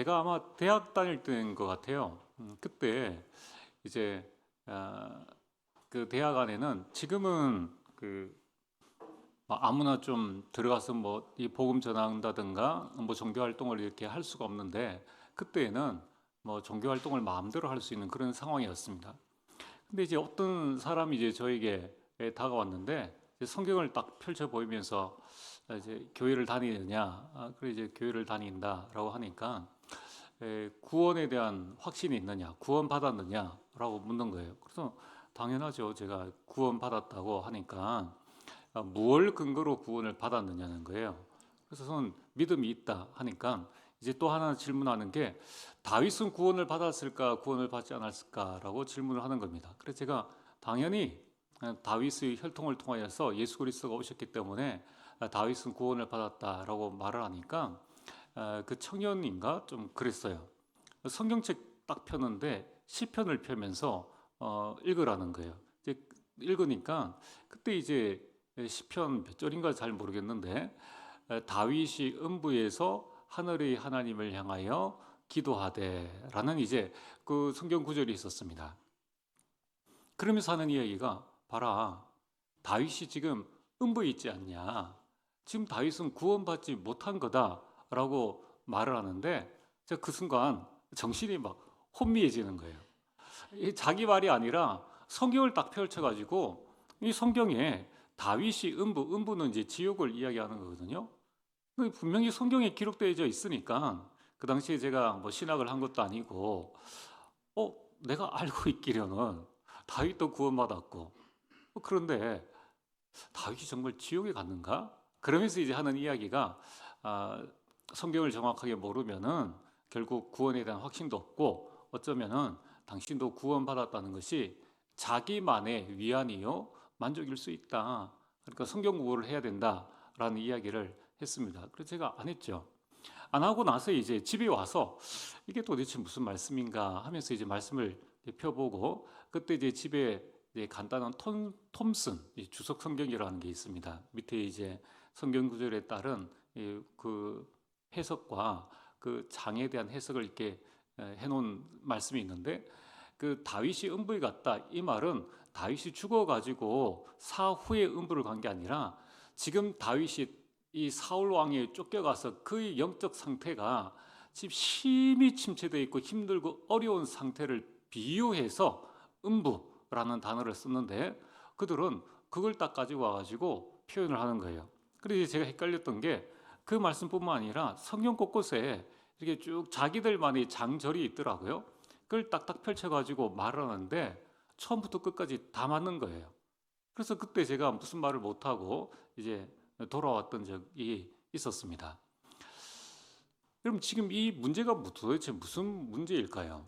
제가 아마 대학 다닐 때인 것 같아요. 그때 이제 그 대학 안에는 지금은 아무나 좀 들어가서 뭐 이 복음 전한다든가 뭐 종교 활동을 이렇게 할 수가 없는데, 그때는 뭐 종교 활동을 마음대로 할 수 있는 그런 상황이었습니다. 근데 이제 어떤 사람이 이제 저에게 다가왔는데, 이제 성경을 딱 펼쳐 보이면서 이제 교회를 다니느냐, 그래 이제 교회를 다닌다라고 하니까 구원에 대한 확신이 있느냐, 구원 받았느냐라고 묻는 거예요. 그래서 당연하죠. 제가 구원 받았다고 하니까 무엇 근거로 구원을 받았느냐는 거예요. 그래서 저는 믿음이 있다 하니까 이제 또 하나 질문하는 게, 다윗은 구원을 받았을까, 구원을 받지 않았을까라고 질문을 하는 겁니다. 그래서 제가 당연히 다윗의 혈통을 통하여서 예수 그리스도가 오셨기 때문에 다윗은 구원을 받았다라고 말을 하니까 그 청년인가 좀 그랬어요. 성경책 딱 펴는데 시편을 펴면서 읽으라는 거예요. 이제 읽으니까 그때 이제 시편 몇 절인가 잘 모르겠는데, 다윗이 음부에서 하늘의 하나님을 향하여 기도하되라는 이제 그 성경 구절이 있었습니다. 그러면서 하는 이야기가, 봐라, 다윗이 지금 음부에 있지 않냐, 지금 다윗은 구원받지 못한 거다라고 말을 하는데, 제가 그 순간 정신이 막 혼미해지는 거예요. 자기 말이 아니라 성경을 딱 펼쳐가지고 이 성경에 다윗이 음부는 이제 지옥을 이야기하는 거거든요. 분명히 성경에 기록되어 있으니까, 그 당시에 제가 뭐 신학을 한 것도 아니고, 내가 알고 있기로는 다윗도 구원받았고, 그런데 다윗이 정말 지옥에 갔는가? 그러면서 이제 하는 이야기가, 아, 성경을 정확하게 모르면은 결국 구원에 대한 확신도 없고, 어쩌면은 당신도 구원받았다는 것이 자기만의 위안이요 만족일 수 있다. 그러니까 성경 공부를 해야 된다라는 이야기를 했습니다. 그래서 제가 안 했죠. 안 하고 나서 이제 집에 와서 이게 도대체 무슨 말씀인가 하면서 이제 말씀을 펴보고, 그때 이제 집에 이제 간단한 톰슨 주석 성경이라는 게 있습니다. 밑에 이제 성경 구절에 따른 그 해석과 그 장에 대한 해석을 이렇게 해놓은 말씀이 있는데, 그 다윗이 음부에 갔다, 이 말은 다윗이 죽어가지고 사후에 음부를 간 게 아니라, 지금 다윗이 이 사울 왕에 쫓겨가서 그의 영적 상태가 지금 심히 침체되어 있고 힘들고 어려운 상태를 비유해서 음부라는 단어를 썼는데, 그들은 그걸 딱 가지고 와가지고 표현을 하는 거예요. 그래서 제가 헷갈렸던 게, 그 말씀뿐만 아니라 성경 곳곳에 이렇게 쭉 자기들만의 장절이 있더라고요. 그걸 딱딱 펼쳐가지고 말을 하는데 처음부터 끝까지 다 맞는 거예요. 그래서 그때 제가 무슨 말을 못하고 이제 돌아왔던 적이 있었습니다. 그럼 지금 이 문제가 도대체 무슨 문제일까요?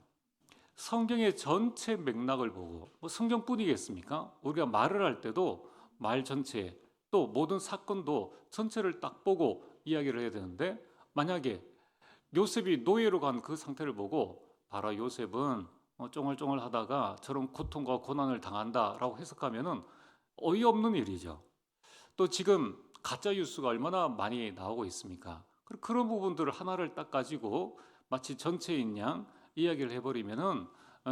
성경의 전체 맥락을 보고, 뭐 성경뿐이겠습니까? 우리가 말을 할 때도 말 전체, 또 모든 사건도 전체를 딱 보고 이야기를 해야 되는데, 만약에 요셉이 노예로 간 그 상태를 보고, 봐라, 요셉은 쫑알쫑알 하다가 저런 고통과 고난을 당한다라고 해석하면은 어이없는 일이죠. 또 지금 가짜 뉴스가 얼마나 많이 나오고 있습니까? 그런 부분들을 하나를 딱 가지고 마치 전체인 양 이야기를 해버리면은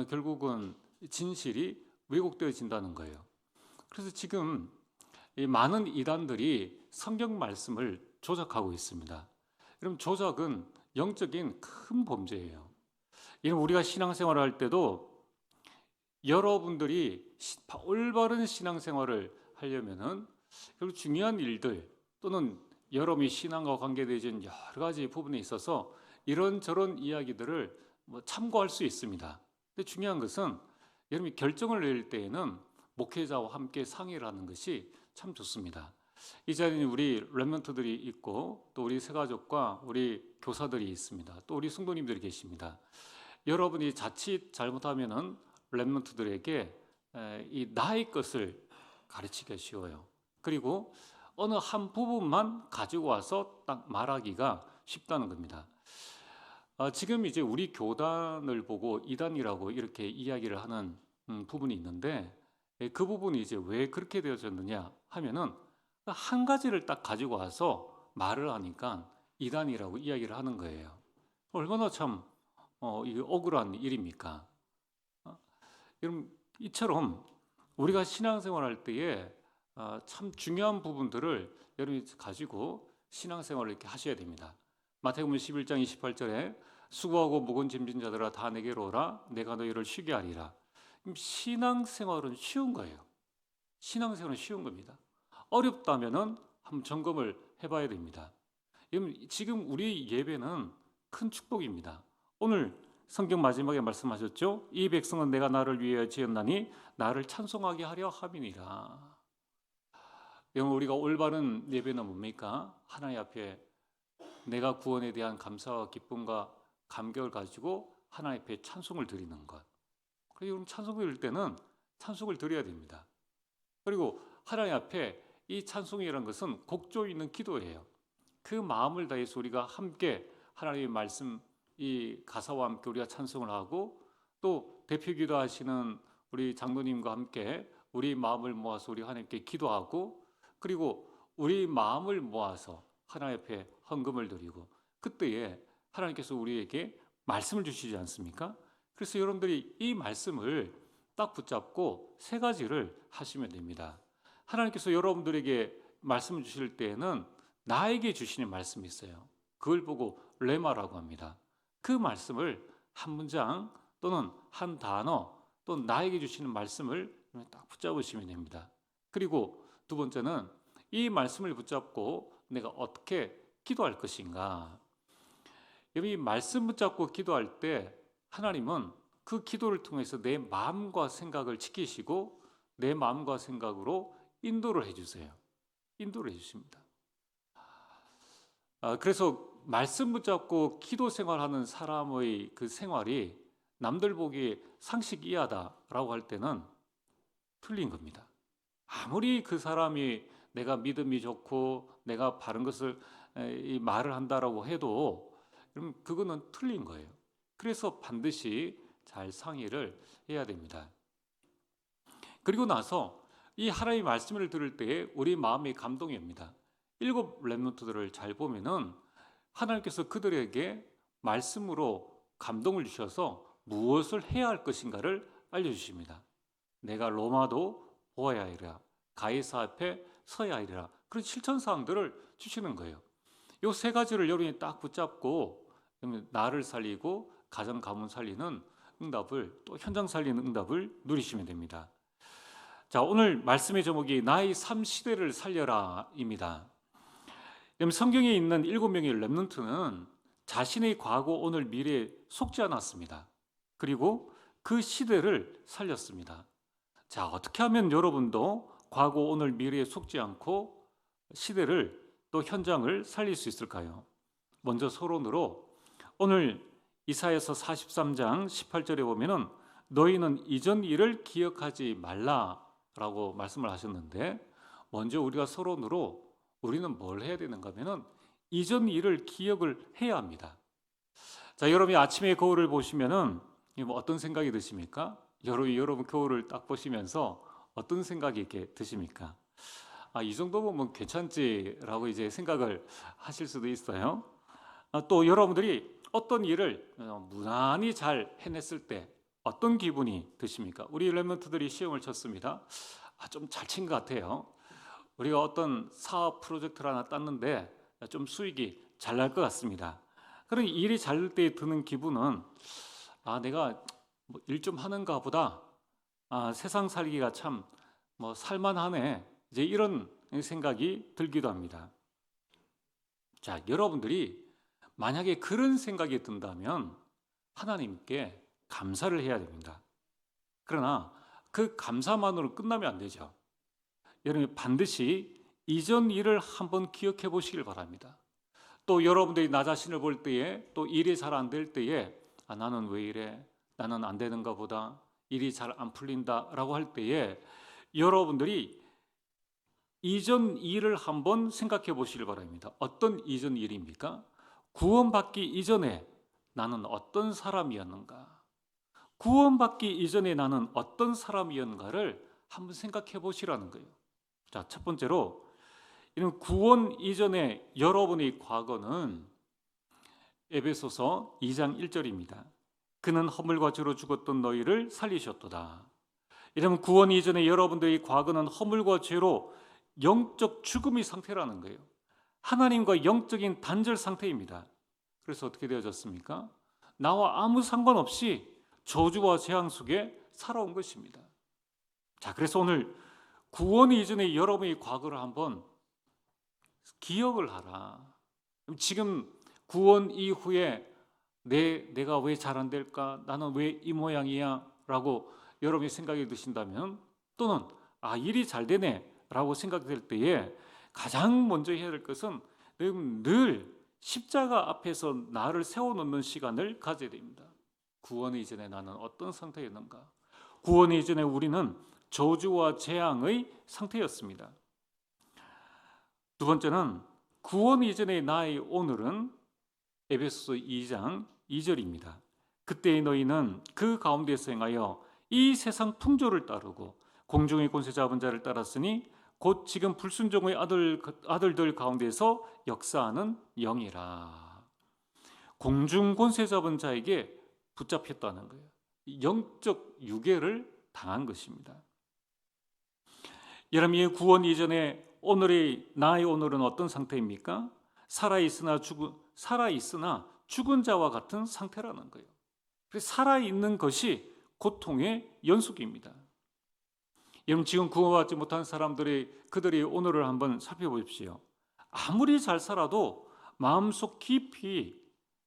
결국은 진실이 왜곡되어진다는 거예요. 그래서 지금 이 많은 이단들이 성경 말씀을 조작하고 있습니다. 그럼 조작은 영적인 큰 범죄예요. 이는 우리가 신앙생활을 할 때도, 여러분들이 올바른 신앙생활을 하려면은 결국 중요한 일들, 또는 여러분이 신앙과 관계되어진 여러 가지 부분에 있어서 이런저런 이야기들을 뭐 참고할 수 있습니다. 근데 중요한 것은, 여러분이 결정을 내릴 때에는 목회자와 함께 상의를 하는 것이 참 좋습니다. 이 자리에 우리 렘넌트들이 있고, 또 우리 새가족과 우리 교사들이 있습니다. 또 우리 성도님들이 계십니다. 여러분이 자칫 잘못하면은 렘넌트들에게 이 나의 것을 가르치기가 쉬워요. 그리고 어느 한 부분만 가지고 와서 딱 말하기가 쉽다는 겁니다. 지금 이제 우리 교단을 보고 이단이라고 이렇게 이야기를 하는 부분이 있는데, 그 부분이 이제 왜 그렇게 되어졌느냐 하면은, 한 가지를 딱 가지고 와서 말을 하니까 이단이라고 이야기를 하는 거예요. 얼마나 참 이게 억울한 일입니까? 어, 여러분 이처럼 우리가 신앙생활할 때에 참 중요한 부분들을 여러분이 가지고 신앙생활을 이렇게 하셔야 됩니다. 마태복음 11장 28절에 수고하고 무거운 짐진 자들아 다 내게로 오라 내가 너희를 쉬게 하리라. 신앙생활은 쉬운 거예요. 신앙생활은 쉬운 겁니다. 어렵다면은 한번 점검을 해봐야 됩니다. 지금 우리 예배는 큰 축복입니다. 오늘 성경 마지막에 말씀하셨죠? 이 백성은 내가 나를 위하여 지었나니 나를 찬송하게 하려 함이니라. 여러분 우리가 올바른 예배는 뭡니까? 하나님 앞에 내가 구원에 대한 감사와 기쁨과 감격을 가지고 하나님 앞에 찬송을 드리는 것. 그리고 여러분 찬송을 드릴 때는 찬송을 드려야 됩니다. 그리고 하나님 앞에 이 찬송이라는 것은 곡조 있는 기도예요. 그 마음을 다해서 우리가 함께 하나님의 말씀 이 가사와 함께 우리가 찬송을 하고 또 대표 기도하시는 우리 장로님과 함께 우리 마음을 모아서 우리 하나님께 기도하고 그리고 우리 마음을 모아서 하나님 앞에 헌금을 드리고 그때에 하나님께서 우리에게 말씀을 주시지 않습니까? 그래서 여러분들이 이 말씀을 딱 붙잡고 세 가지를 하시면 됩니다. 하나님께서 여러분들에게 말씀을 주실 때에는 나에게 주시는 말씀이 있어요. 그걸 보고 레마라고 합니다. 그 말씀을 한 문장 또는 한 단어 또 나에게 주시는 말씀을 딱 붙잡으시면 됩니다. 그리고 두 번째는 이 말씀을 붙잡고 내가 어떻게 기도할 것인가. 이 말씀 붙잡고 기도할 때 하나님은 그 기도를 통해서 내 마음과 생각을 지키시고 내 마음과 생각으로 인도를 해주세요. 인도를 해주십니다. 그래서 말씀 붙잡고 기도 생활하는 사람의 그 생활이 남들 보기에 상식 이하다라고 할 때는 틀린 겁니다. 아무리 그 사람이 내가 믿음이 좋고 내가 바른 것을 말을 한다라고 해도 그거는 틀린 거예요. 그래서 반드시 잘 상의를 해야 됩니다. 그리고 나서 이 하나님의 말씀을 들을 때에 우리 마음이 감동이 옵니다. 7 렘넌트들을 잘 보면은 하나님께서 그들에게 말씀으로 감동을 주셔서 무엇을 해야 할 것인가를 알려주십니다. 내가 로마도 보아야 하리라. 가이사 앞에 서야 하리라. 그런 실천사항들을 주시는 거예요. 이 세 가지를 여러분이 딱 붙잡고 나를 살리고 가정 가문 살리는 응답을 또 현장 살리는 응답을 누리시면 됩니다. 자, 오늘 말씀의 제목이 나의 삶 시대를 살려라입니다. 성경에 있는 7명의 렘넌트는 자신의 과거, 오늘, 미래에 속지 않았습니다. 그리고 그 시대를 살렸습니다. 자, 어떻게 하면 여러분도 과거, 오늘, 미래에 속지 않고 시대를 또 현장을 살릴 수 있을까요? 먼저 서론으로 오늘 이사야서 43장 18절에 보면은 너희는 이전 일을 기억하지 말라라고 말씀을 하셨는데 먼저 우리가 서론으로 우리는 뭘 해야 되는가 하면은 이전 일을 기억을 해야 합니다. 자, 여러분이 아침에 거울을 보시면은 어떤 생각이 드십니까? 여러분 거울을 딱 보시면서 어떤 생각이 이렇게 드십니까? 이 정도 보면 괜찮지라고 이제 생각을 하실 수도 있어요. 또 여러분들이 어떤 일을 무난히 잘 해냈을 때 어떤 기분이 드십니까? 우리 렘넌트들이 시험을 쳤습니다. 좀 잘 친 것 같아요. 우리가 어떤 사업 프로젝트를 하나 땄는데 좀 수익이 잘 날 것 같습니다. 그런 일이 잘 될 때 드는 기분은 내가 일 좀 하는가 보다. 세상 살기가 참 살만하네. 이제 이런 생각이 들기도 합니다. 자, 여러분들이 만약에 그런 생각이 든다면 하나님께 감사를 해야 됩니다. 그러나 그 감사만으로 끝나면 안 되죠. 여러분 반드시 이전 일을 한번 기억해 보시길 바랍니다. 또 여러분들이 나 자신을 볼 때에 또 일이 잘 안 될 때에 나는 왜 이래? 나는 안 되는가 보다. 일이 잘 안 풀린다라고 할 때에 여러분들이 이전 일을 한번 생각해 보시길 바랍니다. 어떤 이전 일입니까? 구원받기 이전에 나는 어떤 사람이었는가? 구원받기 이전에 나는 어떤 사람이었는가를 한번 생각해 보시라는 거예요. 자, 첫 번째로 이런 구원 이전의 여러분의 과거는 에베소서 2장 1절입니다. 그는 허물과 죄로 죽었던 너희를 살리셨도다. 이러면 구원 이전에 여러분들의 과거는 허물과 죄로 영적 죽음의 상태라는 거예요. 하나님과 영적인 단절 상태입니다. 그래서 어떻게 되어졌습니까? 나와 아무 상관없이 저주와 재앙 속에 살아온 것입니다. 자, 그래서 오늘 구원 이전에 여러분의 과거를 한번 기억을 하라. 지금 구원 이후에 내가 왜 잘 안 될까? 나는 왜 이 모양이야? 라고 여러분이 생각이 드신다면, 또는 일이 잘 되네 라고 생각될 때에 가장 먼저 해야 될 것은 늘 십자가 앞에서 나를 세워놓는 시간을 가져야 됩니다. 구원 이전에 나는 어떤 상태였는가? 구원 이전에 우리는 저주와 재앙의 상태였습니다. 두 번째는 구원 이전의 나의 오늘은 에베소서 2장 2절입니다. 그때의 너희는 그 가운데서 행하여 이 세상 풍조를 따르고 공중의 권세 잡은 자를 따랐으니 곧 지금 불순종의 아들들 가운데서 역사하는 영이라. 공중 권세 잡은 자에게 붙잡혔다는 거예요. 영적 유괴를 당한 것입니다. 여러분, 이 구원 이전에 나의 오늘은 어떤 상태입니까? 살아있으나 죽은 자와 같은 상태라는 거예요. 그래서 살아있는 것이 고통의 연속입니다. 여러분, 지금 구원받지 못한 그들의 오늘을 한번 살펴보십시오. 아무리 잘 살아도 마음속 깊이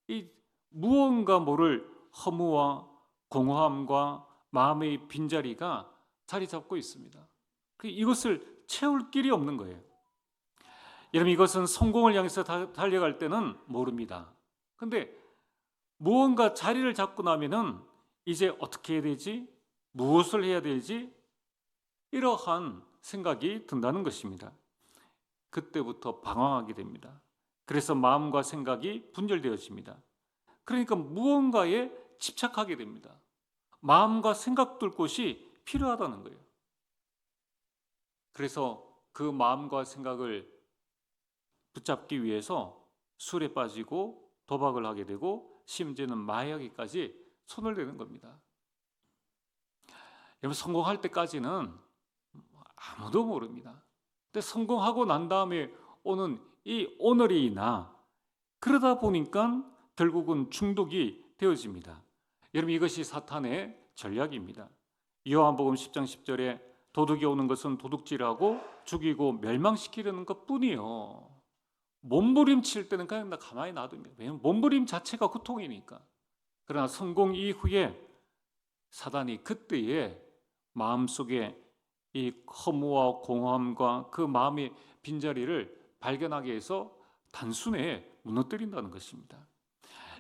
이 무언가 모를 허무와 공허함과 마음의 빈자리가 자리 잡고 있습니다. 이것을 채울 길이 없는 거예요. 여러분, 이것은 성공을 향해서 달려갈 때는 모릅니다. 근데 무언가 자리를 잡고 나면은 이제 어떻게 해야 되지? 무엇을 해야 되지? 이러한 생각이 든다는 것입니다. 그때부터 방황하게 됩니다. 그래서 마음과 생각이 분열되어집니다. 그러니까 무언가에 집착하게 됩니다. 마음과 생각 둘 곳이 필요하다는 거예요. 그래서 그 마음과 생각을 붙잡기 위해서 술에 빠지고 도박을 하게 되고 심지어는 마약에까지 손을 대는 겁니다. 여러분, 성공할 때까지는 아무도 모릅니다. 근데 성공하고 난 다음에 오는 이 오늘이나 그러다 보니까 결국은 중독이 되어집니다. 여러분, 이것이 사탄의 전략입니다. 요한복음 10장 10절에 도둑이 오는 것은 도둑질하고 죽이고 멸망시키려는 것뿐이요. 몸부림칠 때는 그냥 나 가만히 놔둡니다. 왜냐하면 몸부림 자체가 고통이니까. 그러나 성공 이후에 사단이 그때에 마음속에 이 허무와 공허함과 그 마음의 빈자리를 발견하게 해서 단순에 무너뜨린다는 것입니다.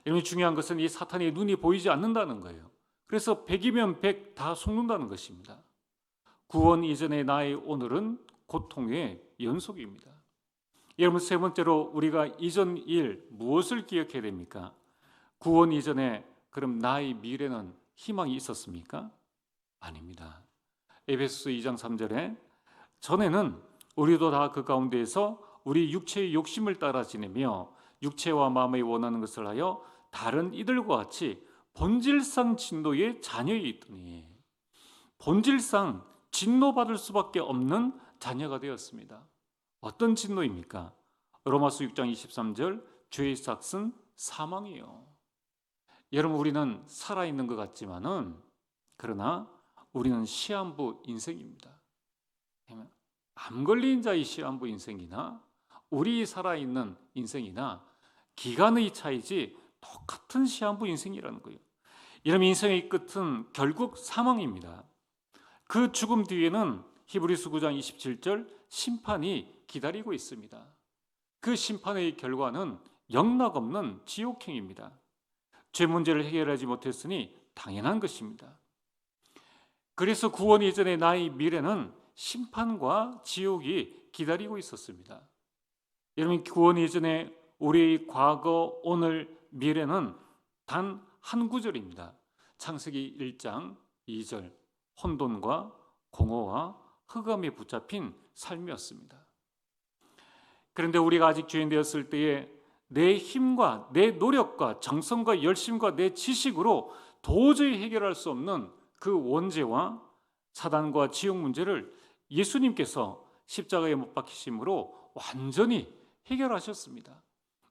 여러분, 중요한 것은 이 사탄의 눈이 보이지 않는다는 거예요. 그래서 100이면 100 다 속는다는 것입니다. 구원 이전의 나의 오늘은 고통의 연속입니다. 여러분, 세 번째로 우리가 이전 일 무엇을 기억해야 됩니까? 구원 이전에 그럼 나의 미래는 희망이 있었습니까? 아닙니다. 에베소서 2장 3절에 전에는 우리도 다 그 가운데에서 우리 육체의 욕심을 따라 지내며 육체와 마음이 원하는 것을 하여 다른 이들과 같이 본질상 진노의 자녀에 있더니, 본질상 진노받을 수밖에 없는 자녀가 되었습니다. 어떤 진노입니까? 로마서 6장 23절 죄의 삭은 사망이에요. 여러분, 우리는 살아있는 것 같지만은 그러나 우리는 시한부 인생입니다. 암 걸린 자의 시한부 인생이나 우리 살아있는 인생이나 기간의 차이지 똑같은 시한부 인생이라는 거예요. 이런 인생의 끝은 결국 사망입니다. 그 죽음 뒤에는 히브리서 9장 27절 심판이 기다리고 있습니다. 그 심판의 결과는 영락없는 지옥행입니다. 죄 문제를 해결하지 못했으니 당연한 것입니다. 그래서 구원 이전의 나의 미래는 심판과 지옥이 기다리고 있었습니다. 여러분, 구원 이전에 우리의 과거, 오늘, 미래는 단 한 구절입니다. 창세기 1장 2절 혼돈과 공허와 흑암에 붙잡힌 삶이었습니다. 그런데 우리가 아직 죄인 되었을 때에 내 힘과 내 노력과 정성과 열심과 내 지식으로 도저히 해결할 수 없는 그 원죄와 사단과 지옥 문제를 예수님께서 십자가에 못 박히심으로 완전히 해결하셨습니다.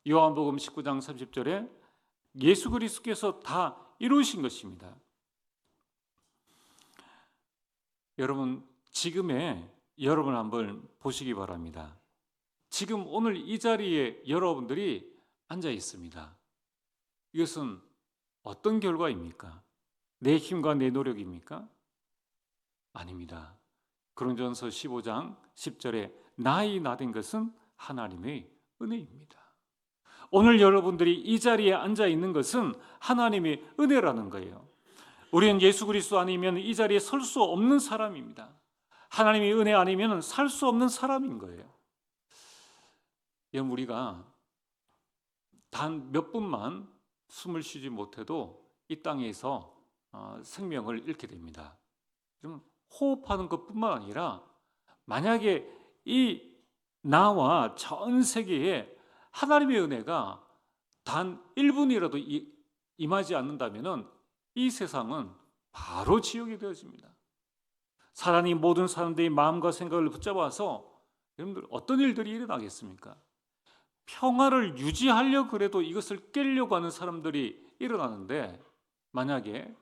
요한복음 19장 30절에 예수 그리스도께서 다 이루신 것입니다. 여러분, 지금의 여러분 한번 보시기 바랍니다. 지금 오늘 이 자리에 여러분들이 앉아 있습니다. 이것은 어떤 결과입니까? 내 힘과 내 노력입니까? 아닙니다. 고린도전서 15장 10절에 나의 나된 것은 하나님의 은혜입니다. 오늘 여러분들이 이 자리에 앉아 있는 것은 하나님의 은혜라는 거예요. 우리는 예수 그리스도 아니면 이 자리에 설 수 없는 사람입니다. 하나님의 은혜 아니면 살 수 없는 사람인 거예요. 여러분, 우리가 단 몇 분만 숨을 쉬지 못해도 이 땅에서 생명을 잃게 됩니다. 좀 호흡하는 것뿐만 아니라 만약에 이 나와 전 세계에 하나님의 은혜가 단 1분이라도 임하지 않는다면 이 세상은 바로 지옥이 되어집니다. 사단이 모든 사람들의 마음과 생각을 붙잡아서 여러분들 어떤 일들이 일어나겠습니까? 평화를 유지하려고 그래도 이것을 깨려고 하는 사람들이 일어나는데, 만약에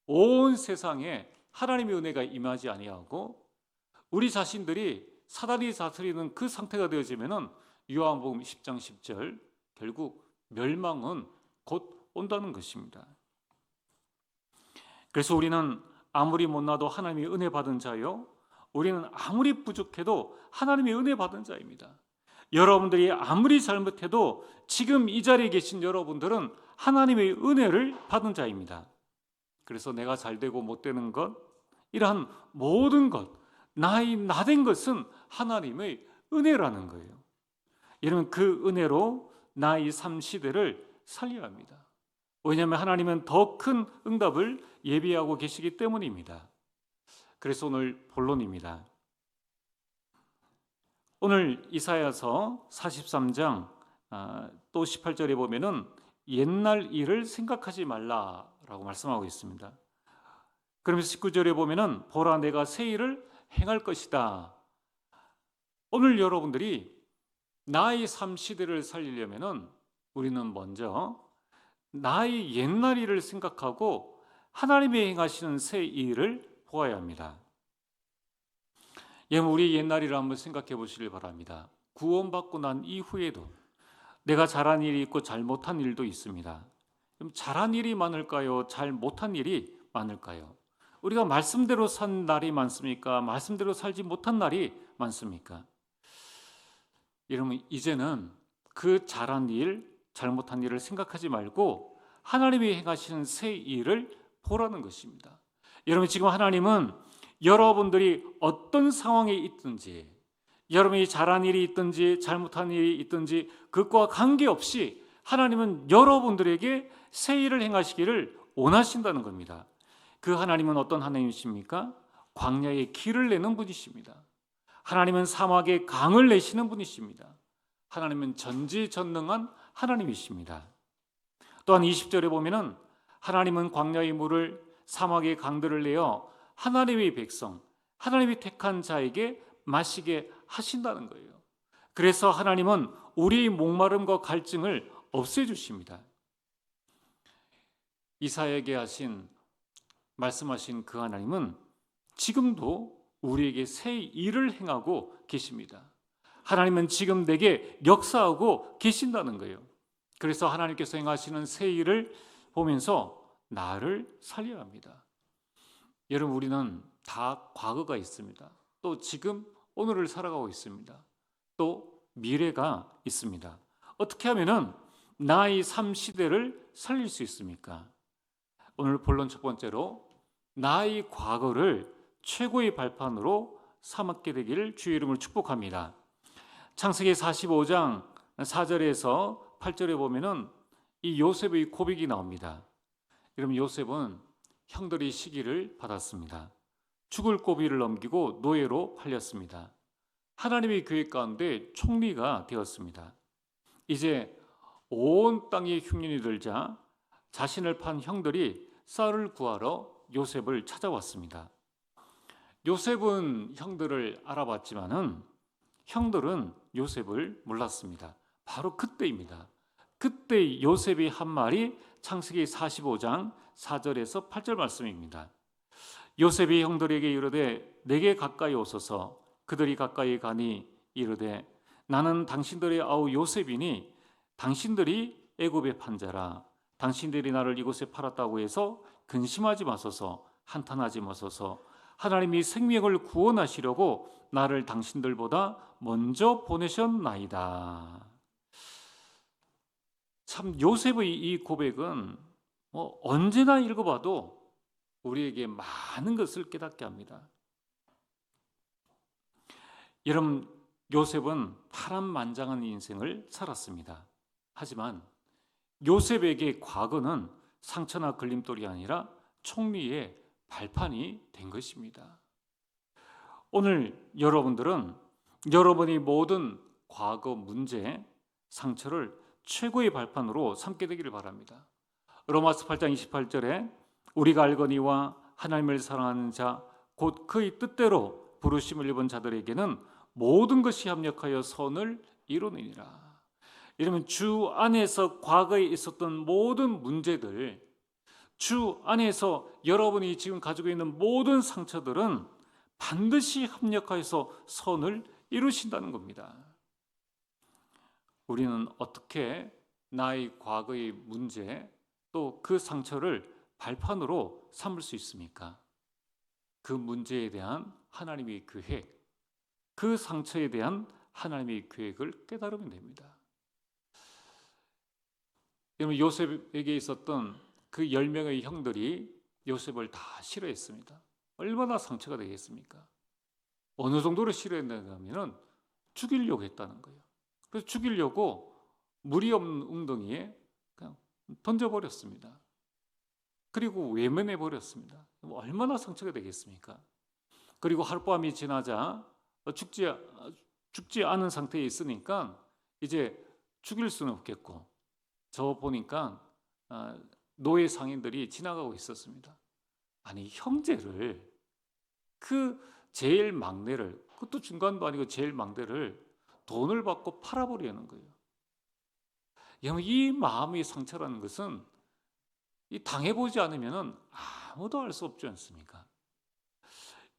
온 세상에 하나님의 은혜가 임하지 아니하고 우리 자신들이 사단이 다스리는 그 상태가 되어지면은 요한복음 10장 10절 결국 멸망은 곧 온다는 것입니다. 그래서 우리는 아무리 못나도 하나님의 은혜 받은 자요, 우리는 아무리 부족해도 하나님의 은혜 받은 자입니다. 여러분들이 아무리 잘못해도 지금 이 자리에 계신 여러분들은 하나님의 은혜를 받은 자입니다. 그래서 내가 잘되고 못되는 것, 이러한 모든 것, 나된 것은 하나님의 은혜라는 거예요. 여러분, 그 은혜로 나의 삶 시대를 살려야 합니다. 왜냐하면 하나님은 더 큰 응답을 예비하고 계시기 때문입니다. 그래서 오늘 본론입니다. 오늘 이사야서 43장 또 18절에 보면은 옛날 일을 생각하지 말라라고 말씀하고 있습니다. 그러면서 19절에 보면은 보라, 내가 새 일을 행할 것이다. 오늘 여러분들이 나의 삶 시대를 살리려면은 우리는 먼저 나의 옛날 일을 생각하고 하나님이 행하시는 새 일을 보아야 합니다. 우리 옛날 일을 한번 생각해 보시길 바랍니다. 구원받고 난 이후에도 내가 잘한 일이 있고 잘못한 일도 있습니다. 그럼 잘한 일이 많을까요? 잘못한 일이 많을까요? 우리가 말씀대로 산 날이 많습니까? 말씀대로 살지 못한 날이 많습니까? 여러분, 이제는 그 잘한 일, 잘못한 일을 생각하지 말고 하나님이 행하시는 새 일을 보라는 것입니다. 여러분, 지금 하나님은 여러분들이 어떤 상황에 있든지, 여러분이 잘한 일이 있든지 잘못한 일이 있든지 그것과 관계없이 하나님은 여러분들에게 새 일을 행하시기를 원하신다는 겁니다. 그 하나님은 어떤 하나님이십니까? 광야에 길을 내는 분이십니다. 하나님은 사막에 강을 내시는 분이십니다. 하나님은 전지전능한 하나님이십니다. 또한 20절에 보면은 하나님은 광야의 물을 사막의 강들을 내어 하나님의 백성, 하나님이 택한 자에게 마시게 하신다는 거예요. 그래서 하나님은 우리의 목마름과 갈증을 없애주십니다. 이사야에게 말씀하신 그 하나님은 지금도 우리에게 새 일을 행하고 계십니다. 하나님은 지금 내게 역사하고 계신다는 거예요. 그래서 하나님께서 행하시는 새 일을 보면서 나를 살려야 합니다. 여러분, 우리는 다 과거가 있습니다. 또 지금 오늘을 살아가고 있습니다. 또 미래가 있습니다. 어떻게 하면은 나의 삶 시대를 살릴 수 있습니까? 오늘 본론 첫 번째로 나의 과거를 최고의 발판으로 삼게 되기를 주의 이름으로 축복합니다. 창세기 45장 4절에서 8절에 보면은 이 요셉의 고백이 나옵니다. 여러분, 요셉은 형들의 시기를 받았습니다. 죽을 고비를 넘기고 노예로 팔렸습니다. 하나님의 계획 가운데 총리가 되었습니다. 이제 온 땅에 흉년이 들자 자신을 판 형들이 쌀을 구하러 요셉을 찾아왔습니다. 요셉은 형들을 알아봤지만은 형들은 요셉을 몰랐습니다. 바로 그때입니다. 그때 요셉이 한 말이 창세기 45장 4절에서 8절 말씀입니다. 요셉이 형들에게 이르되 내게 가까이 오소서. 그들이 가까이 가니 이르되 나는 당신들의 아우 요셉이니 당신들이 애굽의 판자라. 당신들이 나를 이곳에 팔았다고 해서 근심하지 마소서. 한탄하지 마소서. 하나님이 생명을 구원하시려고 나를 당신들보다 먼저 보내셨나이다. 참 요셉의 이 고백은 언제나 읽어봐도 우리에게 많은 것을 깨닫게 합니다. 여러분, 요셉은 파란만장한 인생을 살았습니다. 하지만 요셉에게 과거는 상처나 걸림돌이 아니라 총리의 발판이 된 것입니다. 오늘 여러분들은 여러분이 모든 과거 문제, 상처를 최고의 발판으로 삼게 되기를 바랍니다. 로마서 8장 28절에 우리가 알거니와 하나님을 사랑하는 자 곧 그의 뜻대로 부르심을 입은 자들에게는 모든 것이 합력하여 선을 이루느니라. 이러면 주 안에서 과거에 있었던 모든 문제들, 주 안에서 여러분이 지금 가지고 있는 모든 상처들은 반드시 합력하여서 선을 이루신다는 겁니다. 우리는 어떻게 나의 과거의 문제 또 그 상처를 발판으로 삼을 수 있습니까? 그 문제에 대한 하나님의 계획, 그 상처에 대한 하나님의 계획을 깨달으면 됩니다. 여러분, 요셉에게 있었던 그 10명의 형들이 요셉을 다 싫어했습니다. 얼마나 상처가 되겠습니까? 어느 정도로 싫어했는가 하면 죽이려고 했다는 거예요. 그래서 죽이려고 물이 없는 웅덩이에 그냥 던져버렸습니다. 그리고 외면해버렸습니다. 얼마나 상처가 되겠습니까? 그리고 하룻밤이 지나자 죽지 않은 상태에 있으니까 이제 죽일 수는 없겠고, 저 보니까 노예 상인들이 지나가고 있었습니다. 아니, 형제를, 그 제일 막내를, 그것도 중간도 아니고 제일 막내를 돈을 받고 팔아버리는 거예요. 여러분, 이 마음의 상처라는 것은 당해보지 않으면 아무도 알 수 없지 않습니까?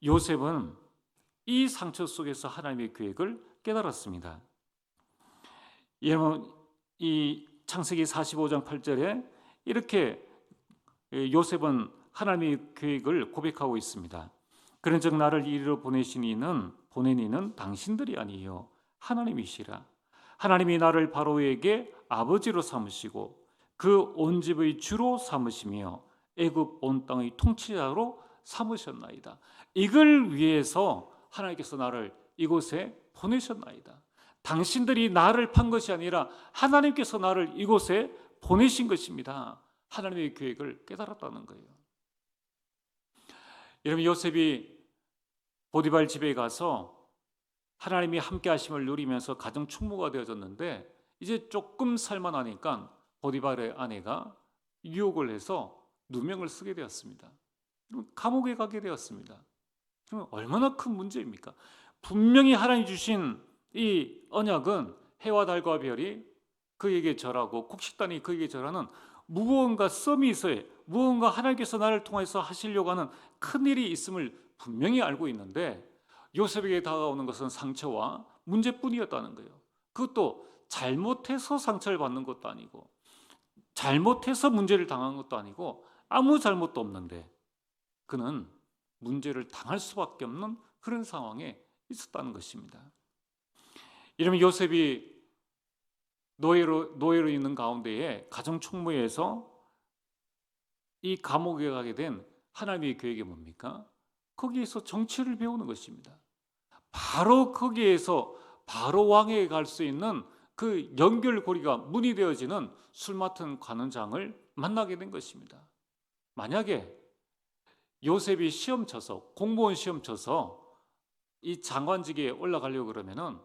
요셉은 이 상처 속에서 하나님의 계획을 깨달았습니다. 여러분, 이 창세기 45장 8절에 이렇게 요셉은 하나님의 계획을 고백하고 있습니다. 그런즉 나를 이리로 보낸 이는 당신들이 아니요 하나님이시라. 하나님이 나를 바로에게 아버지로 삼으시고 그 온 집의 주로 삼으시며 애굽 온 땅의 통치자로 삼으셨나이다. 이걸 위해서 하나님께서 나를 이곳에 보내셨나이다. 당신들이 나를 판 것이 아니라 하나님께서 나를 이곳에 보내신 것입니다. 하나님의 계획을 깨달았다는 거예요. 여러분, 요셉이 보디발 집에 가서 하나님이 함께 하심을 누리면서 가정 충무가 되어졌는데, 이제 조금 살만하니까 보디발의 아내가 유혹을 해서 누명을 쓰게 되었습니다. 감옥에 가게 되었습니다. 그럼 얼마나 큰 문제입니까? 분명히 하나님 주신 이 언약은 해와 달과 별이 그에게 절하고 곡식단이 그에게 절하는 무언가 썸이 있어요. 무언가 하나님께서 나를 통해서 하시려고 하는 큰 일이 있음을 분명히 알고 있는데, 요셉에게 다가오는 것은 상처와 문제뿐이었다는 거예요. 그것도 잘못해서 상처를 받는 것도 아니고, 잘못해서 문제를 당한 것도 아니고, 아무 잘못도 없는데 그는 문제를 당할 수밖에 없는 그런 상황에 있었다는 것입니다. 이러면 요셉이 노예로 있는 가운데에 가정 총무에서 이 감옥에 가게 된 하나님의 계획이 뭡니까? 거기에서 정치를 배우는 것입니다. 바로 거기에서 바로 왕에게 갈 수 있는 그 연결고리가 문이 되어지는 술 맡은 관원장을 만나게 된 것입니다. 만약에 요셉이 시험 쳐서, 공무원 시험 쳐서 이 장관직에 올라가려고 그러면은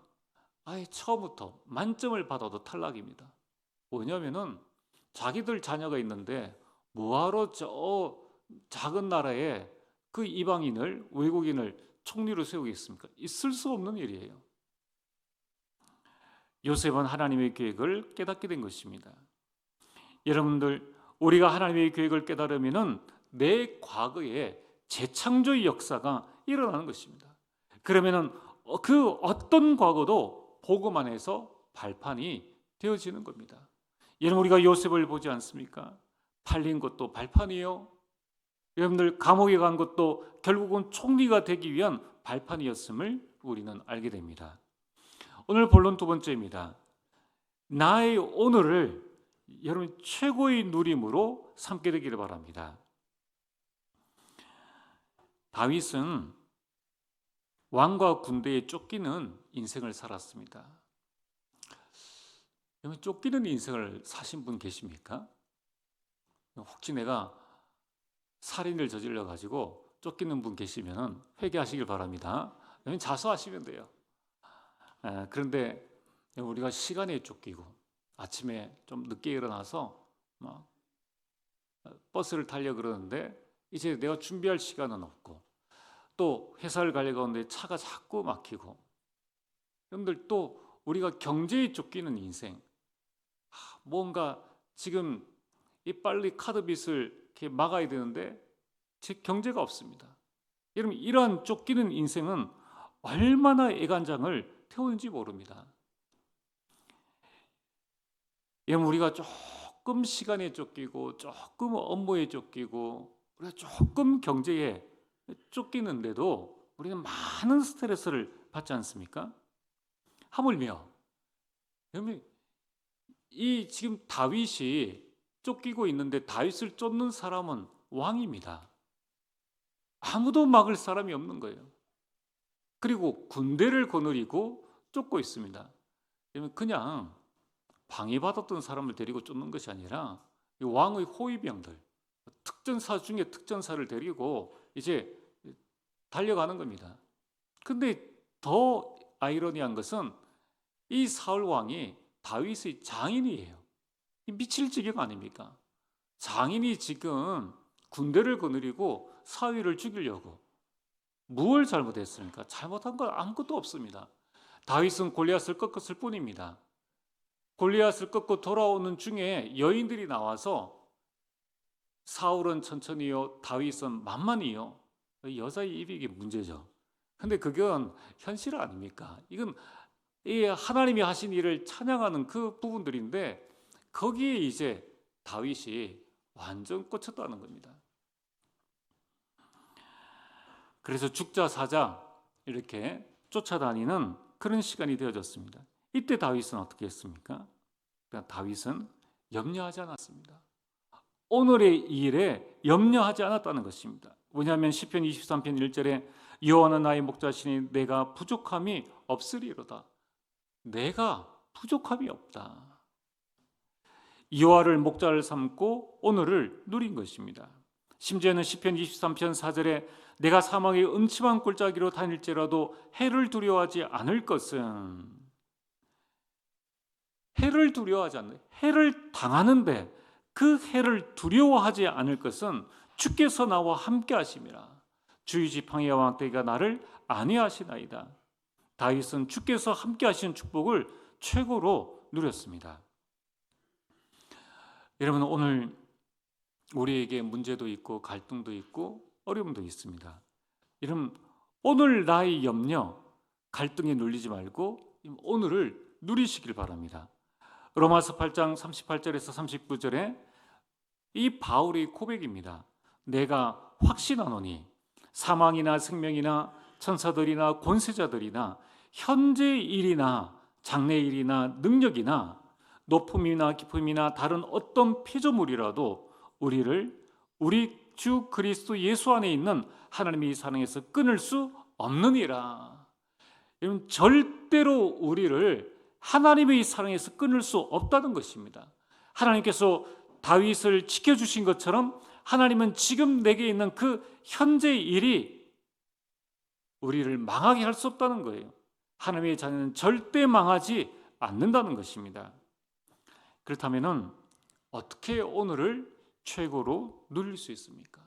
아예 처음부터 만점을 받아도 탈락입니다. 뭐냐면은 자기들 자녀가 있는데 뭐하러 저 작은 나라에 그 이방인을, 외국인을 총리로 세우겠습니까? 있을 수 없는 일이에요. 요셉은 하나님의 계획을 깨닫게 된 것입니다. 여러분들, 우리가 하나님의 계획을 깨달으면은 내 과거에 재창조의 역사가 일어나는 것입니다. 그러면은 그 어떤 과거도 복음 안에서 발판이 되어지는 겁니다. 여러분, 우리가 요셉을 보지 않습니까? 팔린 것도 발판이요. 여러분들, 감옥에 간 것도 결국은 총리가 되기 위한 발판이었음을 우리는 알게 됩니다. 오늘 본론 두 번째입니다. 나의 오늘을 여러분 최고의 누림으로 삼게 되기를 바랍니다. 다윗은 왕과 군대에 쫓기는 인생을 살았습니다. 여러분, 쫓기는 인생을 사신 분 계십니까? 혹시 내가 살인을 저질러 가지고 쫓기는 분 계시면 회개하시길 바랍니다. 여러분, 자수하시면 돼요. 그런데 우리가 시간에 쫓기고 아침에 좀 늦게 일어나서 막 버스를 타려고 그러는데 이제 내가 준비할 시간은 없고, 또 회사를 가려고 하는데 차가 자꾸 막히고, 여러분들, 또 우리가 경제에 쫓기는 인생, 뭔가 지금 이 빨리 카드 빚을 이렇게 막아야 되는데 제 경제가 없습니다. 여러분, 이러한 쫓기는 인생은 얼마나 애간장을 태우는지 모릅니다. 여러분, 우리가 조금 시간에 쫓기고 조금 업무에 쫓기고 우리가 조금 경제에 쫓기는데도 우리는 많은 스트레스를 받지 않습니까? 하물며 여러분, 이 지금 다윗이 쫓기고 있는데 다윗을 쫓는 사람은 왕입니다. 아무도 막을 사람이 없는 거예요. 그리고 군대를 거느리고 쫓고 있습니다. 여러분, 그냥 방해받았던 사람을 데리고 쫓는 것이 아니라 왕의 호위병들, 특전사 중에 특전사를 데리고 이제 달려가는 겁니다. 근데 더 아이러니한 것은 이 사울 왕이 다윗의 장인이에요. 미칠 지경 아닙니까? 장인이 지금 군대를 거느리고 사위를 죽이려고. 무엇을 잘못했습니까? 잘못한 건 아무것도 없습니다. 다윗은 골리앗을 꺾었을 뿐입니다. 골리앗을 꺾고 돌아오는 중에 여인들이 나와서 사울은 천천히요, 다윗은 만만히요. 여자의 입이 이게 문제죠. 근데 그건 현실 아닙니까? 이건 하나님이 하신 일을 찬양하는 그 부분들인데 거기에 이제 다윗이 완전 꽂혔다는 겁니다. 그래서 죽자 사자 이렇게 쫓아다니는 그런 시간이 되어졌습니다. 이때 다윗은 어떻게 했습니까? 그러니까 다윗은 염려하지 않았습니다. 오늘의 일에 염려하지 않았다는 것입니다. 왜냐하면 시편 23편 1절에 여호와는 나의 목자시니 내가 부족함이 없으리로다. 내가 부족함이 없다. 여호와를 목자를 삼고 오늘을 누린 것입니다. 심지어는 시편 23편 4절에 내가 사망의 음침한 골짜기로 다닐지라도 해를 두려워하지 않을 것은, 해를 두려워하지 않는, 해를 당하는데 그 해를 두려워하지 않을 것은 주께서 나와 함께 하심이라. 주의 지팡이와 왕대기가 나를 안위하시나이다. 다윗은 주께서 함께 하시는 축복을 최고로 누렸습니다. 여러분, 오늘 우리에게 문제도 있고 갈등도 있고 어려움도 있습니다. 여러분, 오늘 나의 염려, 갈등에 눌리지 말고 오늘을 누리시길 바랍니다. 로마서 8장 38절에서 39절에 이 바울의 고백입니다. 내가 확신하노니 사망이나 생명이나 천사들이나 권세자들이나 현재 일이나 장래 일이나 능력이나 높음이나 깊음이나 다른 어떤 피조물이라도 우리를 우리 주 그리스도 예수 안에 있는 하나님의 사랑에서 끊을 수 없느니라. 여러분, 절대로 우리를 하나님의 사랑에서 끊을 수 없다는 것입니다. 하나님께서 다윗을 지켜주신 것처럼 하나님은 지금 내게 있는 그 현재의 일이 우리를 망하게 할 수 없다는 거예요. 하나님의 자녀는 절대 망하지 않는다는 것입니다. 그렇다면은 어떻게 오늘을 최고로 누릴 수 있습니까?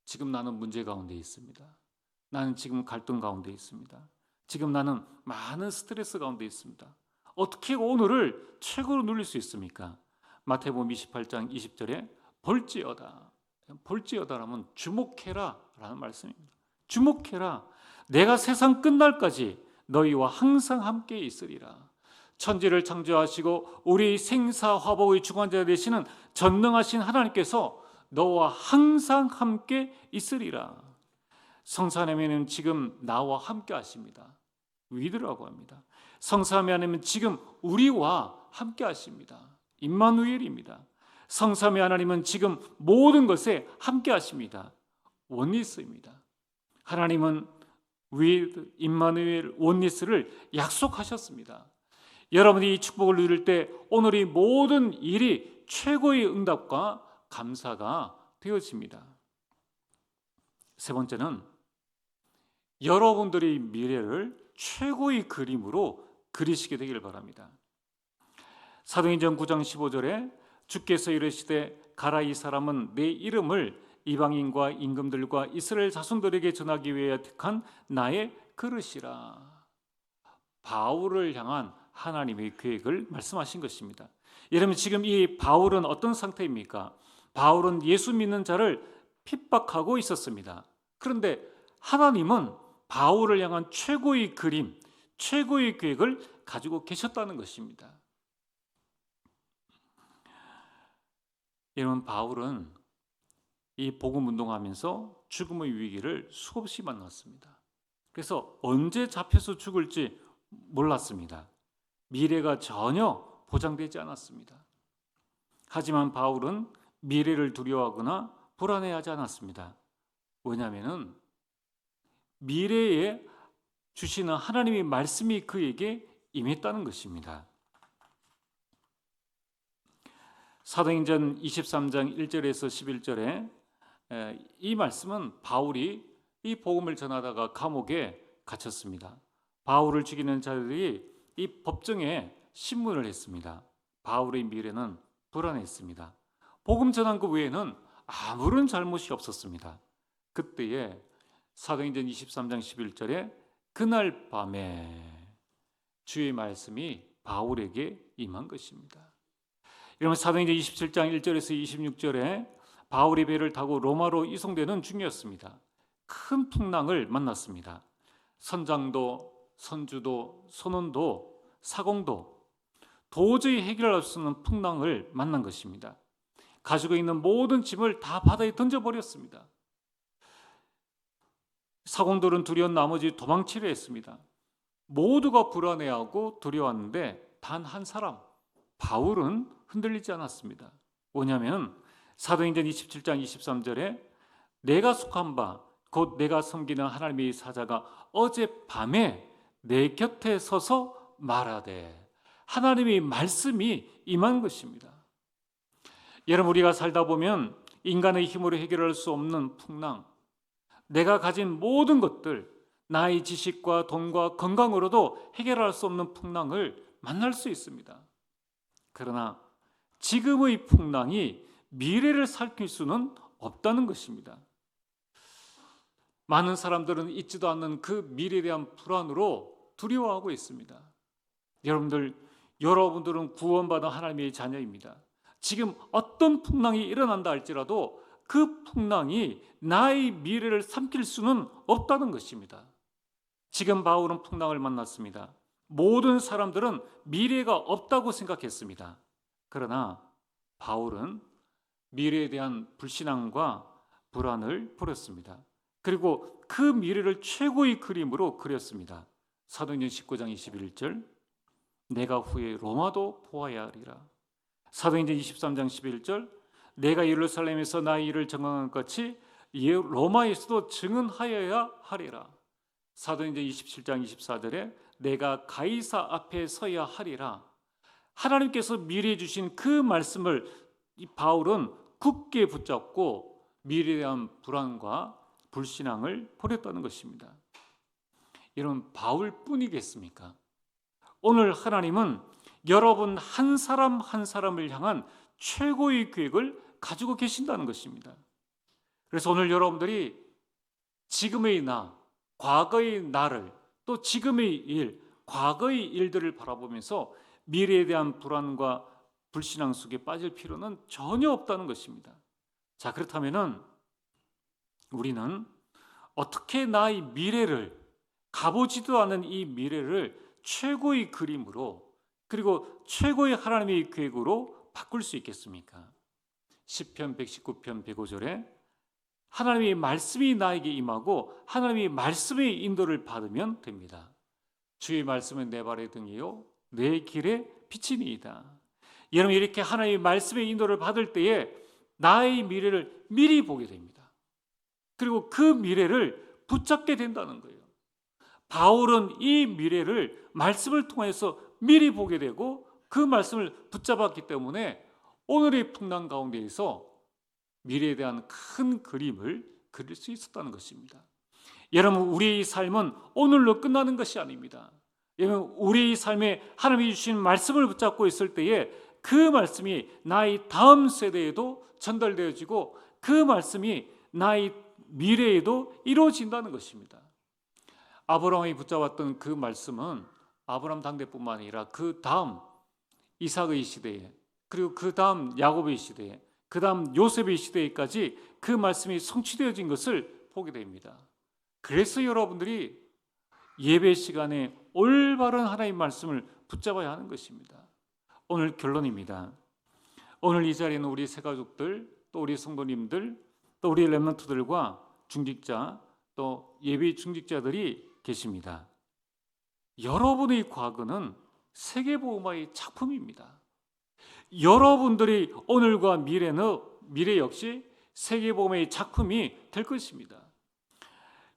지금 나는 문제 가운데 있습니다. 나는 지금 갈등 가운데 있습니다. 지금 나는 많은 스트레스 가운데 있습니다. 어떻게 오늘을 최고로 누릴 수 있습니까? 마태복음 28장 20절에 볼지어다. 볼지어다라면 주목해라 라는 말씀입니다. 주목해라. 내가 세상 끝날까지 너희와 항상 함께 있으리라. 천지를 창조하시고 우리 생사화복의 주관자 되시는 전능하신 하나님께서 너와 항상 함께 있으리라. 성삼위 하나님은 지금 나와 함께 하십니다. 위드라고 합니다. 성삼위 하나님은 지금 우리와 함께 하십니다. 임마누엘입니다. 성삼위 하나님은 지금 모든 것에 함께 하십니다. 원리스입니다. 하나님은 위드 임마누엘 원리스를 약속하셨습니다. 여러분이 이 축복을 누릴 때 오늘이 모든 일이 최고의 응답과 감사가 되어집니다. 세 번째는 여러분들의 미래를 최고의 그림으로 그리시게 되기를 바랍니다. 사도행전 9장 15절에 주께서 이르시되 가라, 이 사람은 내 이름을 이방인과 임금들과 이스라엘 자손들에게 전하기 위해 택한 나의 그릇이라. 바울을 향한 하나님의 계획을 말씀하신 것입니다. 여러분, 지금 이 바울은 어떤 상태입니까? 바울은 예수 믿는 자를 핍박하고 있었습니다. 그런데 하나님은 바울을 향한 최고의 그림, 최고의 계획을 가지고 계셨다는 것입니다. 여러분, 바울은 이 복음 운동하면서 죽음의 위기를 수없이 만났습니다. 그래서 언제 잡혀서 죽을지 몰랐습니다. 미래가 전혀 보장되지 않았습니다. 하지만 바울은 미래를 두려워하거나 불안해하지 않았습니다. 왜냐하면 미래에 주시는 하나님의 말씀이 그에게 임했다는 것입니다. 사도행전 23장 1절에서 11절에 이 말씀은 바울이 이 복음을 전하다가 감옥에 갇혔습니다. 바울을 죽이는 자들이 이 법정에 신문을 했습니다. 바울의 미래는 불안했습니다. 복음 전한 것 외에는 아무런 잘못이 없었습니다. 그때에 사도행전 23장 11절에 그날 밤에 주의 말씀이 바울에게 임한 것입니다. 이러면 사도행전 27장 1절에서 26절에 바울이 배를 타고 로마로 이송되는 중이었습니다. 큰 풍랑을 만났습니다. 선장도, 선주도, 선원도, 사공도 도저히 해결할 수 없는 풍랑을 만난 것입니다. 가지고 있는 모든 짐을 다 바다에 던져버렸습니다. 사공들은 두려운 나머지 도망치려 했습니다. 모두가 불안해하고 두려웠는데 단 한 사람, 바울은 흔들리지 않았습니다. 뭐냐면 사도행전 27장 23절에 내가 속한 바 곧 내가 섬기는 하나님의 사자가 어젯밤에 내 곁에 서서 말하되, 하나님의 말씀이 임한 것입니다. 여러분, 우리가 살다 보면 인간의 힘으로 해결할 수 없는 풍랑, 내가 가진 모든 것들, 나의 지식과 돈과 건강으로도 해결할 수 없는 풍랑을 만날 수 있습니다. 그러나 지금의 풍랑이 미래를 살필 수는 없다는 것입니다. 많은 사람들은 있지도 않는 그 미래에 대한 불안으로 두려워하고 있습니다. 여러분들은 구원받은 하나님의 자녀입니다. 지금 어떤 풍랑이 일어난다 할지라도 그 풍랑이 나의 미래를 삼킬 수는 없다는 것입니다. 지금 바울은 풍랑을 만났습니다. 모든 사람들은 미래가 없다고 생각했습니다. 그러나 바울은 미래에 대한 불신앙과 불안을 버렸습니다. 그리고 그 미래를 최고의 그림으로 그렸습니다. 사도행전 19장 21절 내가 후에 로마도 보아야 하리라. 사도행전 23장 11절 내가 예루살렘에서 나의 일을 증언한 것 같이 로마에서도 증언하여야 하리라. 사도행전 27장 24절에 내가 가이사 앞에 서야 하리라. 하나님께서 미래에 주신 그 말씀을 이 바울은 굳게 붙잡고 미래에 대한 불안과 불신앙을 버렸다는 것입니다. 여러분, 바울뿐이겠습니까? 오늘 하나님은 여러분 한 사람 한 사람을 향한 최고의 계획을 가지고 계신다는 것입니다. 그래서 오늘 여러분들이 지금의 나, 과거의 나를, 또 지금의 일, 과거의 일들을 바라보면서 미래에 대한 불안과 불신앙 속에 빠질 필요는 전혀 없다는 것입니다. 자, 그렇다면은 우리는 어떻게 나의 미래를, 가보지도 않은 이 미래를 최고의 그림으로, 그리고 최고의 하나님의 계획으로 바꿀 수 있겠습니까? 시편 119편 105절에 하나님의 말씀이 나에게 임하고 하나님의 말씀의 인도를 받으면 됩니다. 주의 말씀은 내 발의 등이요 내 길의 빛이니이다. 여러분, 이렇게 하나님의 말씀의 인도를 받을 때에 나의 미래를 미리 보게 됩니다. 그리고 그 미래를 붙잡게 된다는 거예요. 바울은 이 미래를 말씀을 통해서 미리 보게 되고 그 말씀을 붙잡았기 때문에 오늘의 풍랑 가운데에서 미래에 대한 큰 그림을 그릴 수 있었다는 것입니다. 여러분, 우리의 삶은 오늘로 끝나는 것이 아닙니다. 여러분, 우리의 삶에 하나님이 주신 말씀을 붙잡고 있을 때에 그 말씀이 나의 다음 세대에도 전달되어지고 그 말씀이 나의 미래에도 이루어진다는 것입니다. 아브라함이 붙잡았던 그 말씀은 아브라함 당대뿐만 아니라 그 다음 이삭의 시대에, 그리고 그 다음 야곱의 시대에, 그 다음 요셉의 시대에까지 그 말씀이 성취되어진 것을 보게 됩니다. 그래서 여러분들이 예배 시간에 올바른 하나님의 말씀을 붙잡아야 하는 것입니다. 오늘 결론입니다. 오늘 이 자리에는 우리 새가족들, 또 우리 성도님들, 또 우리 렘넌트들과 중직자, 또 예배 중직자들이 계십니다. 여러분의 과거는 세계복음화의 작품입니다. 여러분들이 오늘과 미래 역시 세계복음의 작품이 될 것입니다.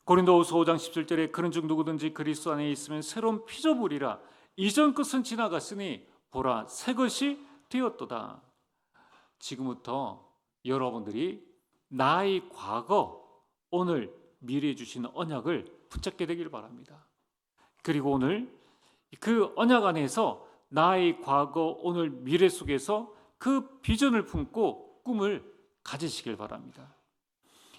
고린도후서 5장 17절에 그런 중 누구든지 그리스도 안에 있으면 새로운 피조물이라 이전 것은 지나갔으니 보라 새 것이 되었도다. 지금부터 여러분들이 나의 과거, 오늘, 미래에 주시는 언약을 붙잡게 되길 바랍니다. 그리고 오늘 그 언약 안에서 나의 과거, 오늘, 미래 속에서 그 비전을 품고 꿈을 가지시길 바랍니다.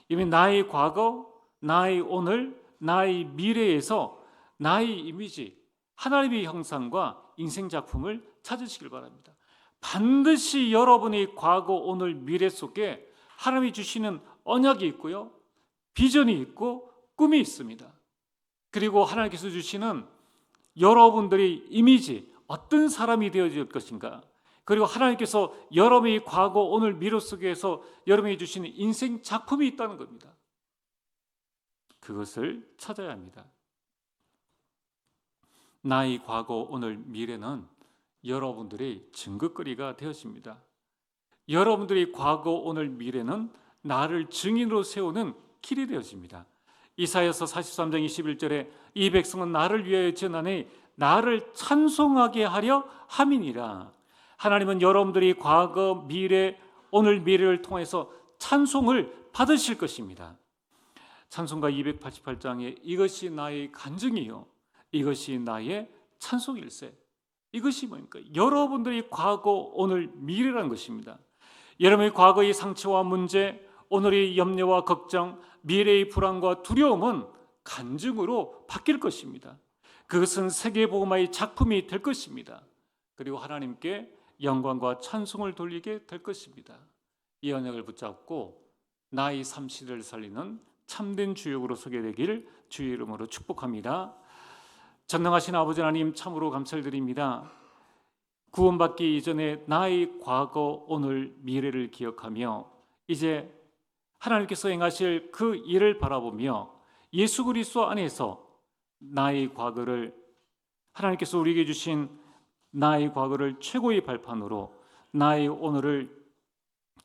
이미 나의 과거, 나의 오늘, 나의 미래에서 나의 이미지, 하나님의 형상과 인생 작품을 찾으시길 바랍니다. 반드시 여러분의 과거, 오늘, 미래 속에 하나님이 주시는 언약이 있고요, 비전이 있고 꿈이 있습니다. 그리고 하나님께서 주시는 여러분들의 이미지, 어떤 사람이 되어질 것인가, 그리고 하나님께서 여러분의 과거, 오늘, 미래 속에서 여러분이 주시는 인생 작품이 있다는 겁니다. 그것을 찾아야 합니다. 나의 과거, 오늘, 미래는 여러분들의 증거거리가 되었습니다. 여러분들의 과거, 오늘, 미래는 나를 증인으로 세우는 길이 되었습니다. 이사야서 43장 21절에 이 백성은 나를 위하여 지었나니 나를 찬송하게 하려 함이니라. 하나님은 여러분들이 과거, 미래, 오늘, 미래를 통해서 찬송을 받으실 것입니다. 찬송가 288장에 이것이 나의 간증이요 이것이 나의 찬송일세. 이것이 뭡니까? 여러분들이 과거, 오늘, 미래라는 것입니다. 여러분의 과거의 상처와 문제, 오늘의 염려와 걱정, 미래의 불안과 두려움은 간증으로 바뀔 것입니다. 그것은 세계복음화의 작품이 될 것입니다. 그리고 하나님께 영광과 찬송을 돌리게 될 것입니다. 이 언약을 붙잡고 나의 삶 시대를 살리는 참된 주역으로 소개되기를 주의 이름으로 축복합니다. 전능하신 아버지 하나님, 참으로 감사를 드립니다. 구원받기 이전에 나의 과거, 오늘, 미래를 기억하며 이제 하나님께서 행하실 그 일을 바라보며 예수 그리스도 안에서 나의 과거를, 하나님께서 우리에게 주신 나의 과거를 최고의 발판으로, 나의 오늘을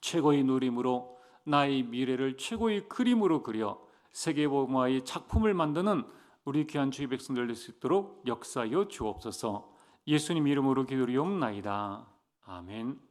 최고의 누림으로, 나의 미래를 최고의 그림으로 그려 세계복음화의 작품을 만드는 우리 귀한 주의 백성들 될 수 있도록 역사하여 주옵소서. 예수님 이름으로 기도리옵나이다. 아멘.